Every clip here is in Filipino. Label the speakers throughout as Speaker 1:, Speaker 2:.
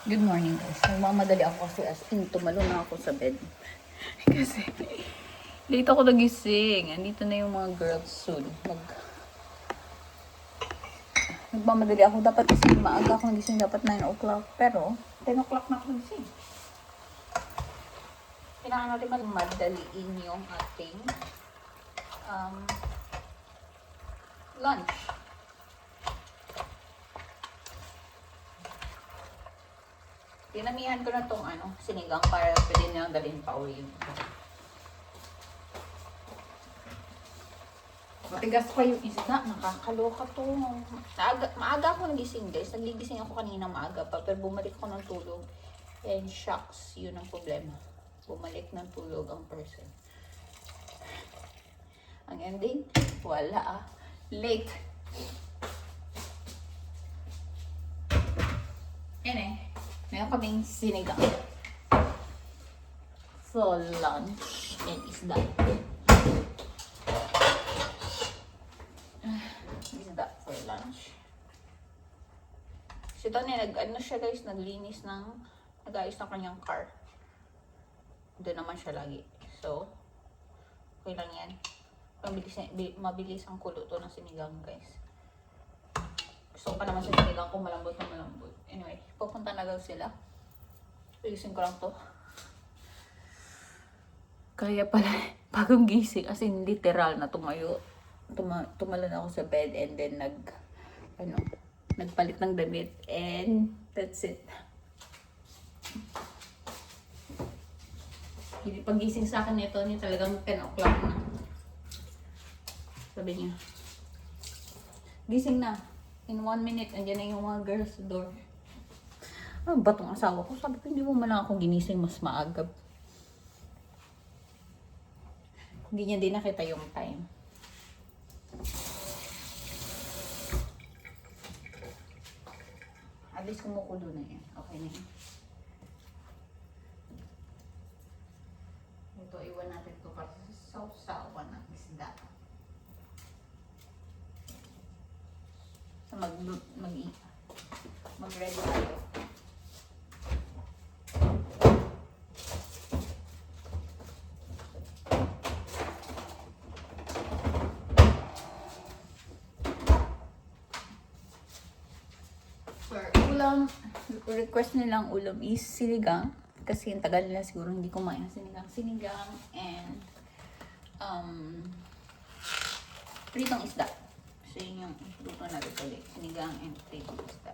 Speaker 1: Good morning guys. Nagmamadali ako kasi as in tumalo na ako sa bed. Kasi late ako nagising. Andito na yung mga girls soon. Nagmamadali ako. Dapat kasi maaga ako nagising. Dapat 9 o'clock. Pero 10 o'clock na ako nagising. Kailangan natin magmadaliin yung ating lunch. Pinamihan ko na tong sinigang para pwede nilang dalhin pa uwi. Matigas pa yung isda. Nakakaloka to. Maaga ako nagising guys. Nagigising ako kanina maaga pa. Pero bumalik ako ng tulog. And shucks, yun ang problema. Bumalik ng tulog ang person. Ang ending, wala late. Yan eh. Meron kaming sinigang. So, lunch and isda. Isda for lunch. Si Tony, siya guys, naglinis nag-ayos ng kanyang car. Doon naman siya lagi. So, okay lang yan. Mabilis ang kuluto ng sinigang guys. Gusto ko pa naman sa sinigang kung malambot na malambot. Anyway, pupunta na daw sila. Ayusin ko lang to. Kaya pala, bagong gising, as in literal na tumayo. Tumalon ako sa bed and then nagpalit ng damit and that's it. Hindi pag-gising sa akin nito, niya talagang 10 o'clock na. Sabi niya, gising na. In 1 minute, andyan na yung mga girls sa door. Ano ba itong asawa ko? Sabi ko, hindi mo man lang ako ginising mas maaga. Hindi niya din nakita yung time. At least kumukulo na yan. Okay na yan. Ito, iwan natin ito kasi sausawan ng isda. So, mag-ready tayo. For ulam, request nilang ulam is sinigang. Kasi yung tagal nila siguro hindi kumain ng sinigang. Sinigang and pritong isda. So yun yung luto natin ulit. Sinigang and pritong isda.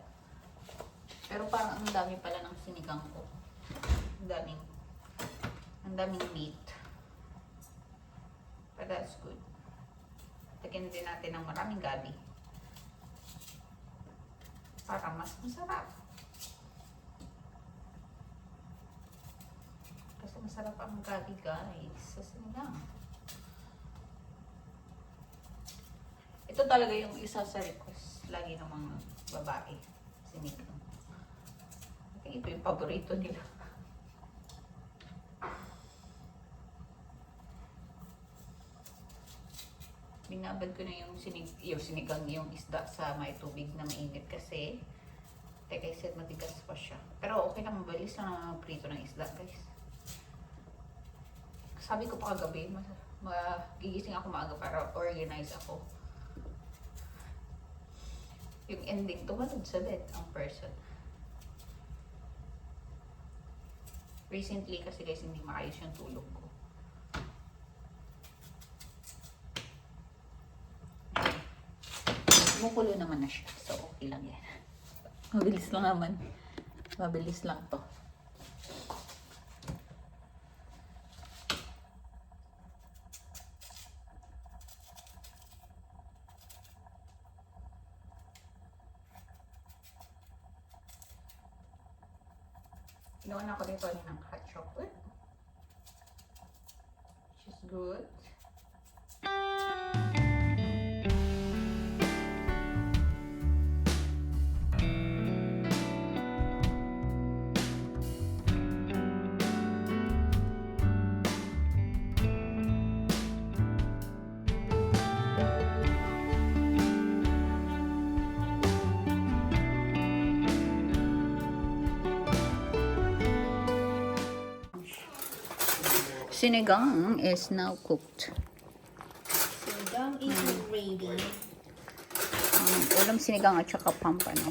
Speaker 1: Pero parang ang dami pala ng sinigang ko. Ang daming meat. But that's good. Lagyan din natin ng maraming gabi. Para mas masarap. Kasi masarap ang gabi guys sa sinigang. Ito talaga yung isa sa request lagi ng mga babae. Sinigang. Ito yung paborito nila. Binabad ko na yung sinigang yung isda sa may tubig na mainit kasi like I said, matigas pa siya. Pero okay lang, mabilis lang ang prito ng isda guys. Sabi ko pa kagabi, magigising ako maaga para organize ako. Yung ending, tumalod sa bed ang person. Recently kasi guys, hindi maayos yung tulog ko. Kumukulo naman na siya. So, okay lang yan. Mabilis lang naman. Mabilis lang to. Ginawa na ko dito ng hot chocolate. Which is good. sinigang is now cooked.
Speaker 2: Sinigang is ready.
Speaker 1: Ulam sinigang at saka pampano.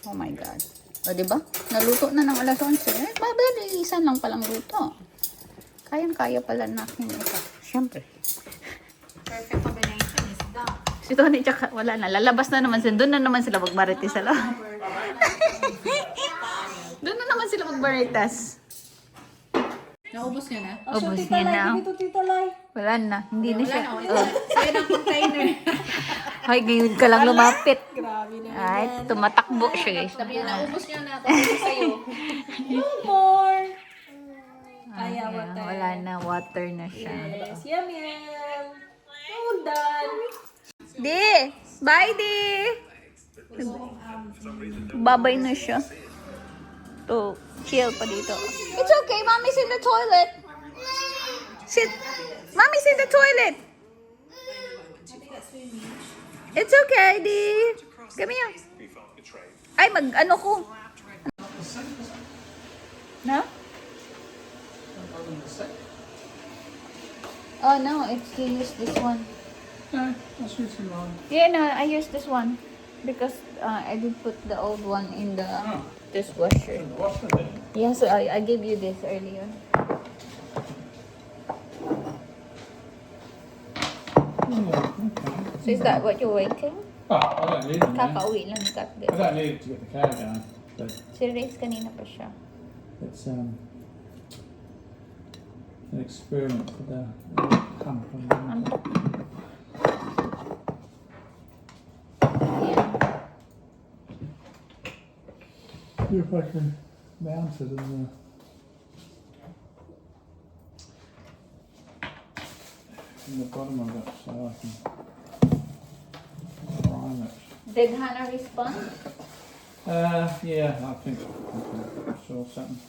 Speaker 1: Oh my God. O, diba? Naluto na ng alas 11. Eh, mabilisan lang palang luto. Kayang-kaya pala natin ito. Siyempre.
Speaker 2: Perfect combination is that.
Speaker 1: Si Tony, tsaka wala na. Lalabas na naman sila. Doon na naman sila magmarites sa loob. Doon na naman sila magmarites.
Speaker 2: Naubos niya na?
Speaker 1: Ubus niya na.
Speaker 2: Dito, Tita Lai.
Speaker 1: Wala na. Hindi na siya.
Speaker 2: Oh. Sa'yo ng container.
Speaker 1: Ay, ngayon ka lang lumapit.
Speaker 2: Grabe na.
Speaker 1: Ay, tumatakbo siya guys.
Speaker 2: Sabi niya, naubos niya na. Tapos sa'yo. No more. Kaya water.
Speaker 1: Wala na. Water na siya.
Speaker 2: Yes, yum yum. All done.
Speaker 1: Di! Bye, Di! Babay na siya. To chill pa dito. It's okay, Mommy's in the toilet. Sit. Mommy's in the toilet. It's okay, Di. Come here. Ay, ano ko. No? Oh, no. It's you use this one.
Speaker 3: No, that's using mine.
Speaker 1: Yeah, no, I use this one. Because I did put the old one in the dishwasher.
Speaker 3: What's the thing?
Speaker 1: Yes, I gave you this earlier.
Speaker 3: Yeah, okay.
Speaker 1: So is that what you're waiting?
Speaker 3: Oh, I don't need it now.
Speaker 1: Kakauwi lang ni Kat.
Speaker 3: I don't need it to get the car going, but
Speaker 1: Si Reyes kanina pa siya.
Speaker 3: it's an experiment for the hump on the
Speaker 1: Antok. Yeah.
Speaker 3: See if I can mount it in the bottom of it so I can prime it.
Speaker 1: Did Hannah respond?
Speaker 3: Yeah, I think I saw something.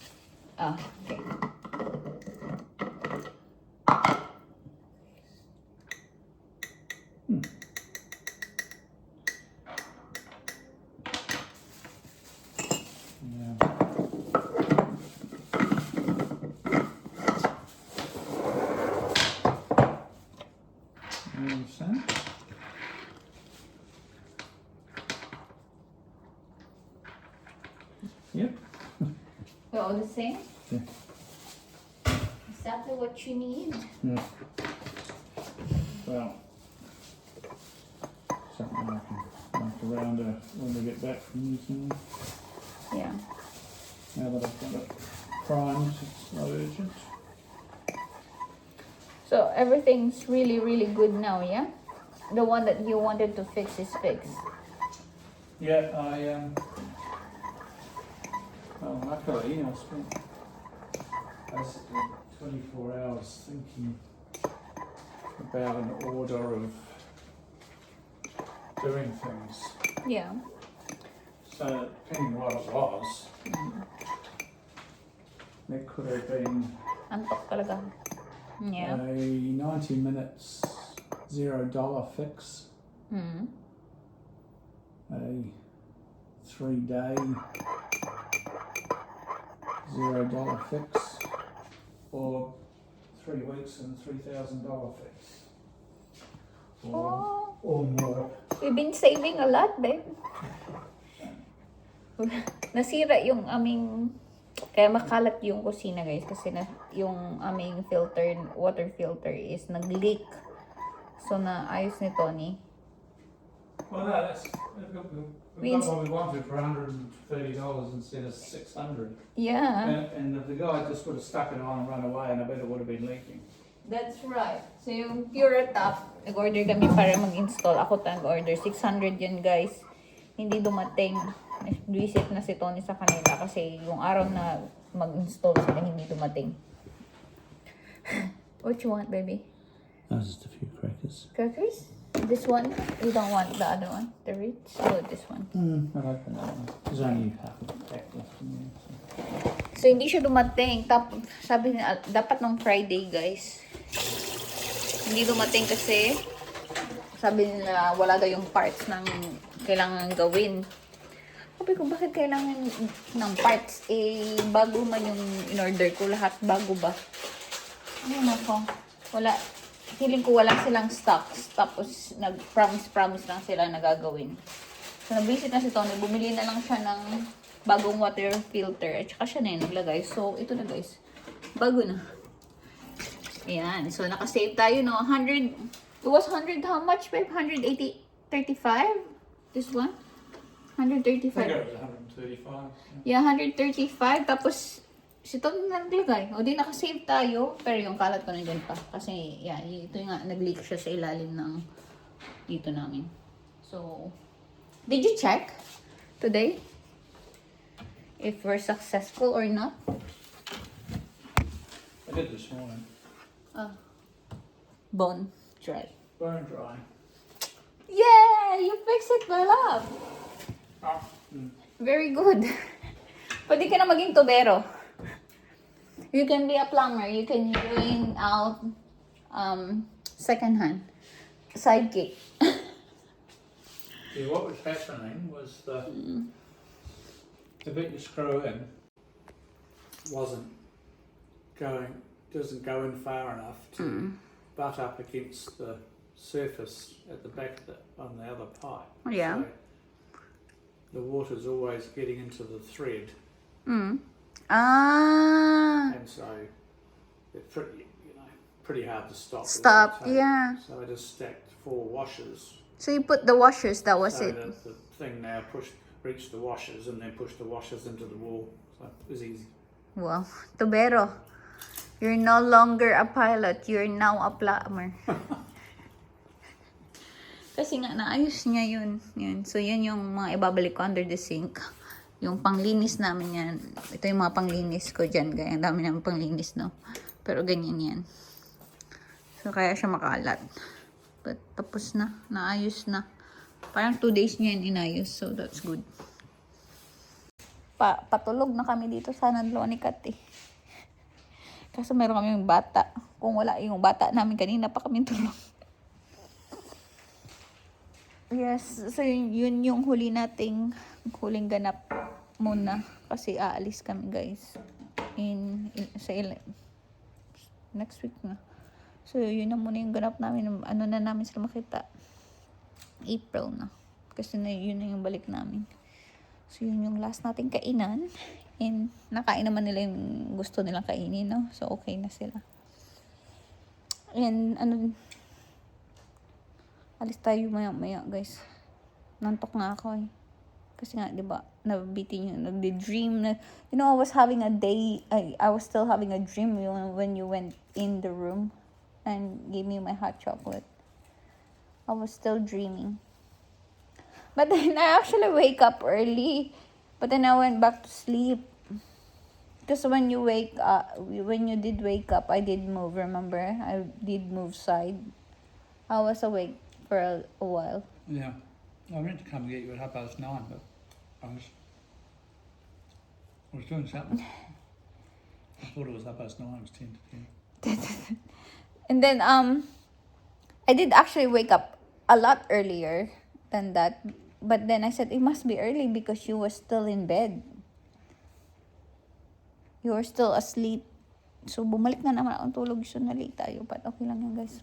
Speaker 1: Oh, okay.
Speaker 3: Yeah. Understand? Yep.
Speaker 1: We're all the same?
Speaker 3: Yeah.
Speaker 1: Exactly what you need.
Speaker 3: Yeah. Well, something I can make around when we get back from New Zealand.
Speaker 1: Yeah.
Speaker 3: Now that I've got it primed, it's not urgent.
Speaker 1: So everything's really good now, yeah? The one that you wanted to fix is fixed.
Speaker 3: Yeah, well, luckily I spent basically 24 hours thinking about an order of doing things.
Speaker 1: Yeah.
Speaker 3: So, depending what it was, it could have been
Speaker 1: Antok talaga. Yeah.
Speaker 3: a 90 minutes $0 fix,
Speaker 1: Hmm.
Speaker 3: a 3-day $0 fix, or 3 weeks and $3,000 fix,
Speaker 1: Oh,
Speaker 3: or more.
Speaker 1: we've been saving a lot, babe. Nasira yung aming, kaya makalat yung kusina guys kasi yung aming filter, water filter is nag-leak. So naayos ni Tony.
Speaker 3: Well, no, that's we got what we wanted for $130 instead of $600,
Speaker 1: Yeah.
Speaker 3: and if the guy just would have stuck it on and run away, and I bet it would have been leaking.
Speaker 1: That's right. So yung Pure Top, nag-order kami para mag-install. Ako nag-order. 600 yun guys. Hindi dumating. Visit na si Tony sa kanila kasi yung araw na mag-install sila hindi dumating. What you want, baby?
Speaker 3: Just a few crackers.
Speaker 1: Crackers? This one? You don't want the other one? The Ritz? Or this one?
Speaker 3: I'll open that one. There's only half of the pack left in there. So.
Speaker 1: So hindi siya dumating. Sabi niya, dapat nung Friday guys. Hindi dumating kasi sabi nila wala daw yung parts ng kailangan gawin. Sabi ko, bakit kailangan ng parts? Eh, bago man yung in-order ko, lahat bago ba? Ayun ako. Wala. Feeling ko wala silang stocks. Tapos nag-promise lang sila na gagawin. So nag-visit na si Tony. Bumili na lang siya ng bagong water filter. At saka siya na yun naglagay. So ito na guys. Bago na. Ayan. So nakasave tayo no. 100. It was 100 how much babe? 180. 35? This one?
Speaker 3: I think it
Speaker 1: 135.
Speaker 3: was 135.
Speaker 1: Yeah, 135. Tapos, si Tom na naglagay. O di nakasave tayo. Pero yung kalat ko nandyan pa. Kasi, yeah, ito yung nga, nag-leak siya sa ilalim ng dito namin. So, did you check today? If we're successful or not?
Speaker 3: I did this morning.
Speaker 1: Bone dry.
Speaker 3: Bone dry.
Speaker 1: Yeah! You fix it, my love!
Speaker 3: Ah,
Speaker 1: Very good. Pwede ka na maging tubero. You can be a plumber. You can join out second hand. Sidekick.
Speaker 3: See, what was happening was the bit you screw in doesn't go in far enough to butt up against the surface at the back of on the other pipe.
Speaker 1: Yeah.
Speaker 3: So the water's always getting into the thread,
Speaker 1: Ah.
Speaker 3: and so it's pretty hard to stop. with
Speaker 1: Stop,
Speaker 3: the tape.
Speaker 1: yeah.
Speaker 3: So I just stacked 4 washers.
Speaker 1: So you put the washers, that was
Speaker 3: So
Speaker 1: it.
Speaker 3: that the thing now reached the washers and then pushed the washers into the wall. So it was easy.
Speaker 1: Wow. Tubero. You're no longer a pilot. You're now a plumber. Kasi nga, naayos niya yun. So, yun yung mga ibabalik ko under the sink. Yung panglinis namin yan. Ito yung mga panglinis ko dyan. Ang dami namin panglinis, no? Pero ganyan yan. So, kaya siya makalat. But, tapos na. Naayos na. Parang 2 days niya yan inayos. So, that's good. Patulog na kami dito sa Nanlonicat eh. Kaso meron kami yung bata. Kung wala yung bata namin kanina pa kami tulog. Yes, so yun yung huling ganap muna. Kasi aalis kami guys. Next week na. So yun na muna yung ganap namin. Ano na namin sila makita. April na. Kasi yun na yung balik namin. So yun yung last nating kainan. And nakain naman nila yung gusto nilang kainin, no? So okay na sila. And alis tayo maya guys. Nantok nga ako eh. Kasi nga, di ba, nabitin yung nagde-dream na, you know, I was still having a dream when you went in the room and gave me my hot chocolate. I was still dreaming. But then I actually wake up early. But then I went back to sleep. Because when you did wake up, I did move, remember? I did move side. I was awake for a while.
Speaker 3: Yeah. I meant to come get you at 9:30, but I was doing something. I thought it was 9:30. It was 10 to 10.
Speaker 1: And then I did actually wake up a lot earlier than that. But then I said it must be early because you were still in bed. You were still asleep. So bumalik na naman ang tulog. So nalate tayo. But okay lang yan guys.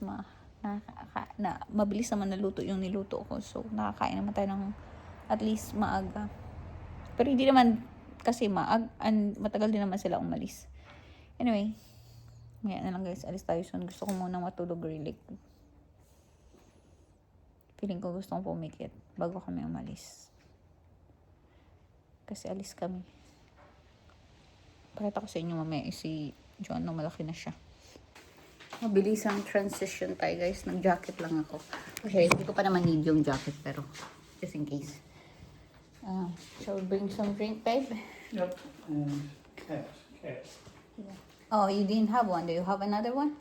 Speaker 1: Mabilis naman naluto yung niluto ko. So nakakain naman tayo ng at least maaga. Pero hindi naman kasi matagal din naman sila umalis. Anyway, ngayon na lang guys, alis tayo soon. Gusto ko muna matulog really. Feeling ko gusto kong pumikit bago kami umalis. Kasi alis kami. Pakita ko sa inyo mamaya si John na malaki na siya. Mabilis ang transition tayo guys. Nag-jacket lang ako. Okay, hindi ko pa naman need yung jacket pero just in case. Shall we bring some drink, babe?
Speaker 3: Yep. And cat.
Speaker 1: Yeah. Oh, you didn't have one. Do you have another one?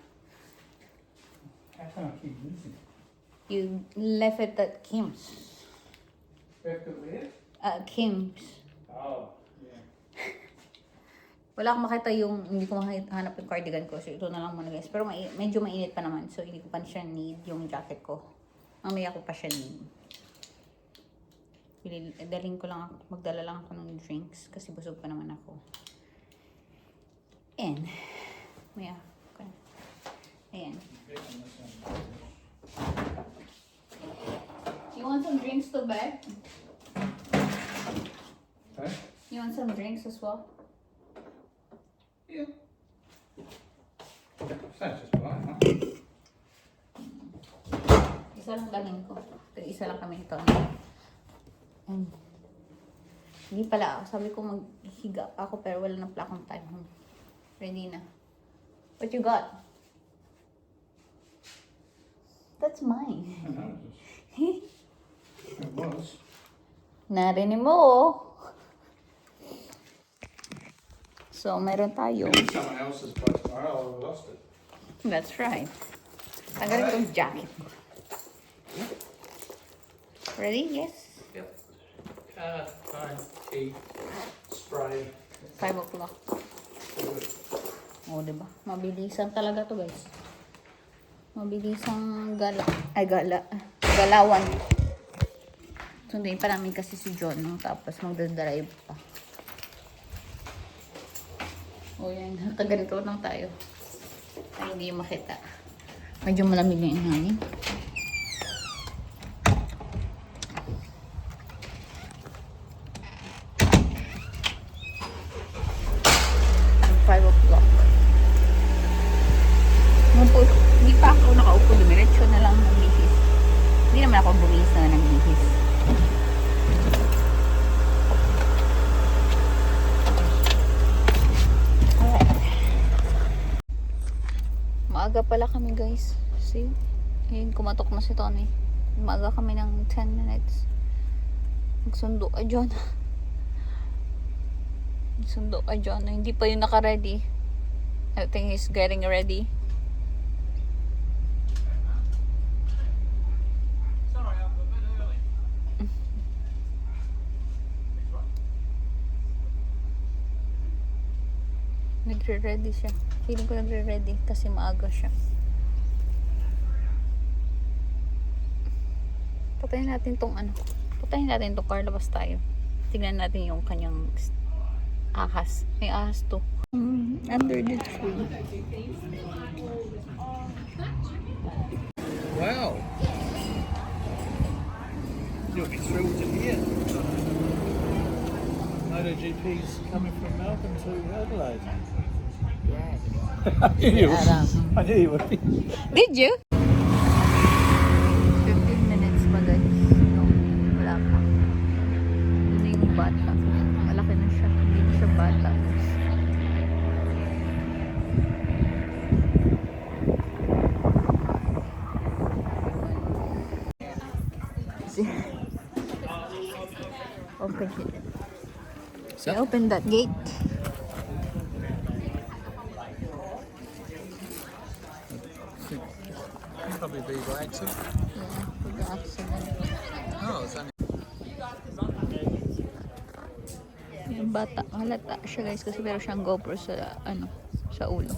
Speaker 3: Cat I keep using.
Speaker 1: You left it at Kim's.
Speaker 3: Back to where?
Speaker 1: Kim's.
Speaker 3: Oh, yeah.
Speaker 1: Wala akong makita hindi ko hanap yung cardigan ko. So, ito na lang muna guys. Pero medyo mainit pa naman. So, hindi ko pa siya need yung jacket ko. Mamaya ko pa siya need. Magdala lang ako ng drinks. Kasi busog pa naman ako. And, maya. Okay. Ayan. You want some drinks too, babe?
Speaker 3: Okay.
Speaker 1: You want some drinks as well?
Speaker 3: Yeah. Sounds just fine, huh?
Speaker 1: Isa lang dalhin ko. Isa lang kami ito. Ayan. Hindi pala. Sabi ko maghiga ako pero wala na pala akong time. Ready na. What you got? That's mine.
Speaker 3: I know, it was.
Speaker 1: Narinig mo, oh. So, meron tayo.
Speaker 3: Maybe someone else's place tomorrow, I've lost it.
Speaker 1: That's right. Tagalin tong jacket ko. Ready? Yes?
Speaker 3: Yep. Car, phone, key, spray.
Speaker 1: 5 o'clock. O, diba? Mabilisan talaga to, guys. Mabilisang gala. Ay, galawan. Sunduin pa namin kasi si John, no? Tapos magdadrive pa. O, yan. Kaganito lang tayo. Ay, hindi yung makita. Medyo malamig na yung hangin. Hindi pa ako nakaupo, dumiretso na lang ng bihis. Hindi naman ako bumihis na ng bihis. Alright. Maaga pala kami, guys. See? Ayun, kumatok na si Tony. Maaga kami ng 10 minutes. Magsundo ka dyan. Magsundo ka dyan. Hindi pa yun naka-ready. I think he's getting ready. Nagre-ready siya. Feeling ko nagre-ready kasi maaga siya. Patayin natin tong ano. Patayin natin tong car. Labas tayo. Tingnan natin yung kanyang ahas. May ahas to. Under the tree.
Speaker 3: Wow. You'll be thrilled to hear. MotoGP's coming from Melbourne to Adelaide. I knew you would be.
Speaker 1: Did you? 15 minutes pa, guys. No, wala pa. Yun na yung bata. Malaki na siya. Hindi na siya bata. Open it. So, open that gate.
Speaker 3: Probably be by accident.
Speaker 1: Yeah, for the accident.
Speaker 3: Oh, it's only.
Speaker 1: Yung bata, halata siya, guys, kasi meron siyang GoPro sa, ano, sa ulo.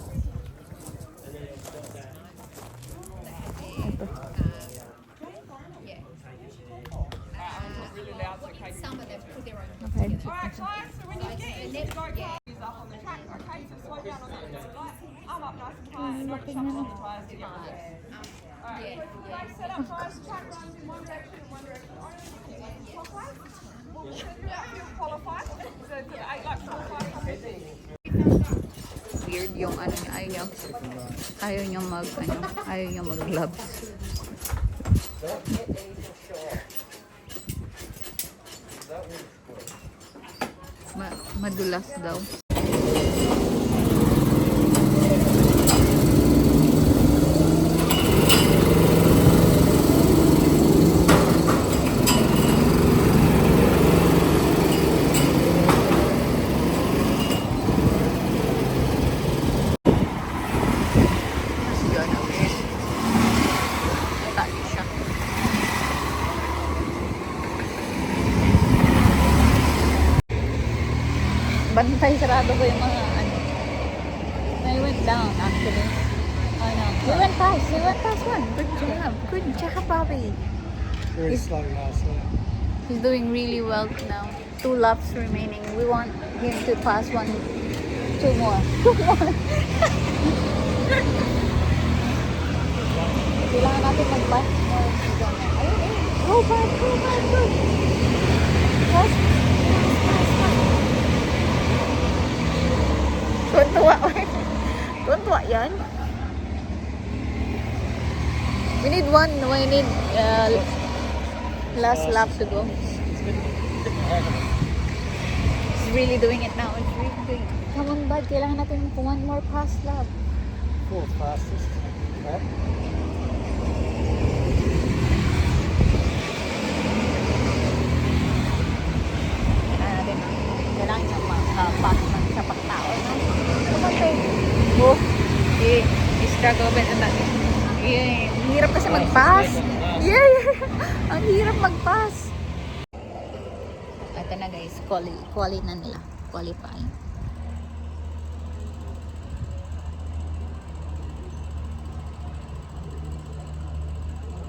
Speaker 1: Ito. Okay.
Speaker 4: Alright guys, so when you get in, you go tyres up on the track, okay? So slow down on the light. I'm up nice and high, don't chuck on the tyres to get rid of it. Alright, so set up tyres, track runs in one direction, only clockwise. We'll send you out, you'll qualify. So for the 8 laps qualify coming in.
Speaker 1: Weird yung ano niya, ayaw niya mag, ano, ayaw niya mag gloves. Madulas daw. Bantay, sarado ko yung mga ano. I went down actually. Oh no. We went past one. Good job, Bobby.
Speaker 3: Very slow last lap.
Speaker 1: He's doing really well now. 2 laps remaining. We want him to pass 2 more. Kailangan natin mag-pass more. Ayun eh. Go back, go back, go. Pass. Tuntua. Tuntua yan. We need last lap to go. It's really doing it now. It's really doing it. Come on, bud. Kailangan natin one more pass lap.
Speaker 3: Fourth fastest. Okay.
Speaker 1: Kailangan yung pass man sa pagtao. Come on, babe. Oh. I-struggle ba natin? Yeah. Ang hirap kasi mag-pass. Yeah. Ang hirap mag-pass. Ito na guys. Quali na nila. Qualifying.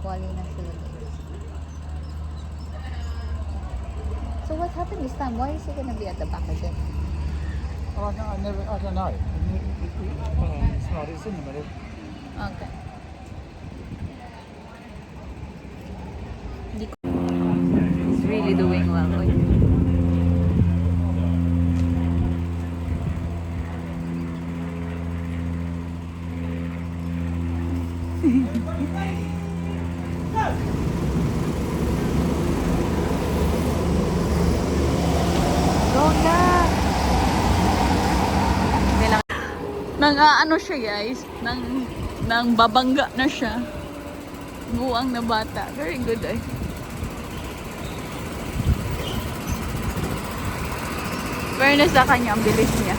Speaker 1: Quali na sila guys. So what happened this time? Why is he gonna be at the back again?
Speaker 3: Oh, no, I don't know. It's not. It's in the middle.
Speaker 1: Okay. He's really doing well. Go na! Nang siya guys, nang babangga na siya. Buang na bata. Very good eh. Fairness sa kanya, ang bilis niya.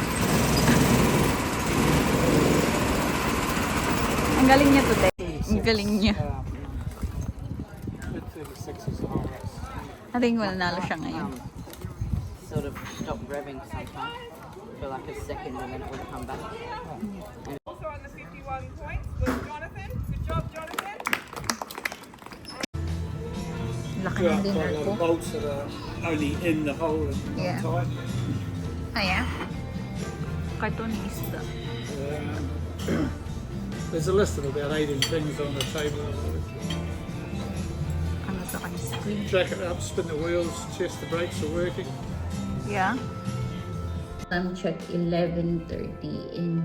Speaker 1: Ang galing niya today. Ang galing niya.
Speaker 3: Mid-36 is the whole race.
Speaker 1: I think mananalo siya ngayon.
Speaker 5: Sort of stop revving sometimes for like a second and then it would come back.
Speaker 4: Also on the 51 points was Jonathan. Good job, Jonathan.
Speaker 1: Laki
Speaker 3: Yeah,
Speaker 1: ng dinner
Speaker 3: quite a lot
Speaker 1: ko.
Speaker 3: of bolts that are only in the hole and not
Speaker 1: Yeah.
Speaker 3: tight.
Speaker 1: Ah, yeah? Cartoonista.
Speaker 3: There's a list of about 18 things on the table.
Speaker 1: Ano sa kanya screen?
Speaker 3: Jack it up, spin the wheels, test the brakes are working.
Speaker 1: Yeah. Time check 11:30 and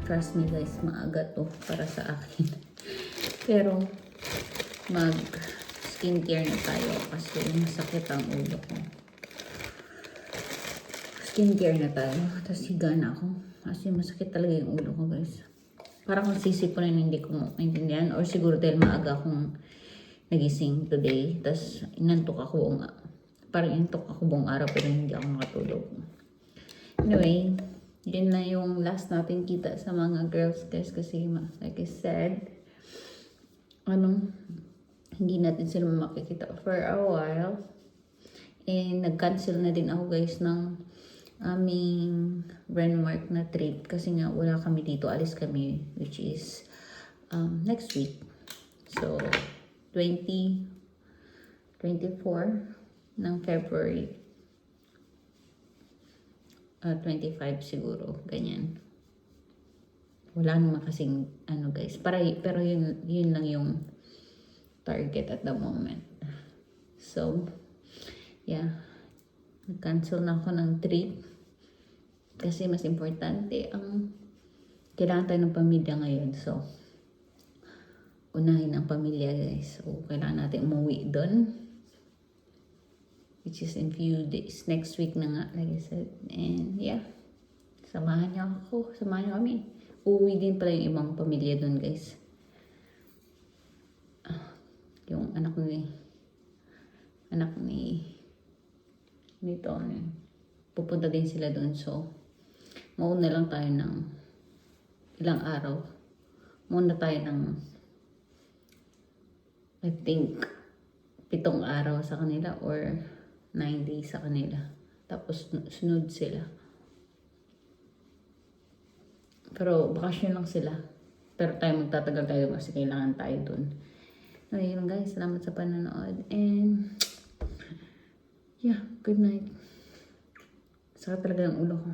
Speaker 1: trust me guys, maaga to para sa akin. Pero mag skincare na tayo kasi masakit ang ulo ko. Skincare na tayo. Tapos higa na ako. Kasi masakit talaga yung ulo ko guys. Parang kung sisipunin hindi ko maintindihan or siguro dahil maaga akong nagising today. Tapos inantok ako parang inantok ako buong araw pero hindi ako makatulog. Anyway, yun na yung last natin kita sa mga girls guys kasi like I said, hindi natin sila makikita for a while. And nag-cancel na din ako guys ng aming Renmark na trip kasi nga wala kami dito, alis kami which is next week. So 24 ng February. 25 siguro, ganyan. Wala naman kasing guys. Pero yun lang yung target at the moment. So, yeah. Nag-cancel na ako ng trip. Kasi mas importante ang kailangan tayo ng pamilya ngayon. So, unahin ang pamilya guys. So, kailangan natin umuwi doon. Which is in few days. Next week na nga, like I said. And yeah, samahan niyo ako. Samahan niyo kami. Uuwi din pala yung ibang pamilya doon guys. Yung anak ni Tony. Pupunta din sila doon. So, mauna lang tayo ng ilang araw. Mauna tayo ng I think 7 araw sa kanila or 9 days sa kanila. Tapos sunod sila. Pero bakasyon lang sila. Pero tayo magtatagal tayo kasi kailangan tayo dun. Okay lang guys. Salamat sa panonood. And yeah, good night. Sakit talaga ang ulo ko.